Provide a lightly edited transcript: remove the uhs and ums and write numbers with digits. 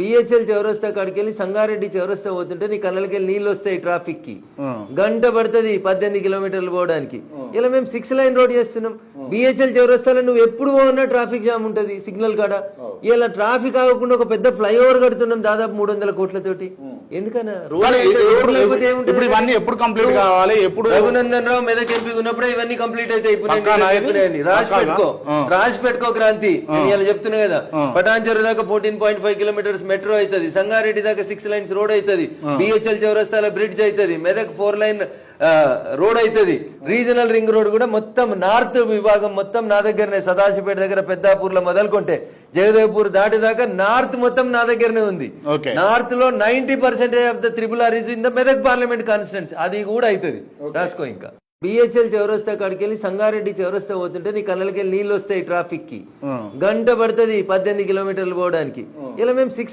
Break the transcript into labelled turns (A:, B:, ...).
A: BHEL చౌరస్తా కాడికి వెళ్ళి సంగారెడ్డి చౌరస్తా పోతుంటే నీ కళ్ళకి నీళ్ళు వస్తాయి ట్రాఫిక్ కి గంట పడుతుంది 18 కిలోమీటర్లు పోవడానికి ఇలా మేము 6 లైన్ రోడ్ చేస్తున్నాం బిహెచ్ఎల్ చౌరస్తాలో నువ్వు ఎప్పుడు పోన్నా ట్రాఫిక్ జామ్ ఉంటది సిగ్నల్ కాడ ఇలా ట్రాఫిక్ ఆగకుండా ఒక పెద్ద ఫ్లైఓవర్ కడుతున్నాం దాదాపు 300 కోట్లతోటి ఎందుకన్నా
B: ఎప్పుడు కంప్లీట్ కావాలి ఎప్పుడు
A: రఘునందన్ రావు మెదక్ ఎంపీ ఉన్నప్పుడే ఇవన్నీ కంప్లీట్ అయితే రాసి పెట్టుకో క్రాంతి ఇలా చెప్తున్నా కదా పటాన్చెరు దాకా 14.5 కిలోమీటర్స్ మెట్రో అవుతుంది సంగారెడ్డి దాకా 6 లైన్స్ రోడ్ అవుతుంది బిహెచ్ఎల్ చౌరస్తాల బ్రిడ్జ్ అవుతుంది మెదక్ 4 లైన్ రోడ్ అవుతుంది రీజనల్ రింగ్ రోడ్ కూడా మొత్తం నార్త్ విభాగం మొత్తం నా దగ్గరనే సదాశివపేట దగ్గర పెద్దాపూర్ లో మొదలుకుంటే జగదేవ్పూర్ దాటి దాకా నార్త్ మొత్తం నా దగ్గరనే ఉంది నార్త్ లో 90% of the RRR is in the Medak parliament constituency అది కూడా అవుతుంది రాసుకో ఇంకా బిహెచ్ఎల్ చౌరస్తా కాడికి వెళ్ళి సంగారెడ్డి చౌరస్తా పోతుంటే నీ కళ్ళకి నీళ్ళు వస్తాయి ట్రాఫిక్ కి గంట పడుతుంది 18 కిలోమీటర్లు పోవడానికి ఇలా మేము 6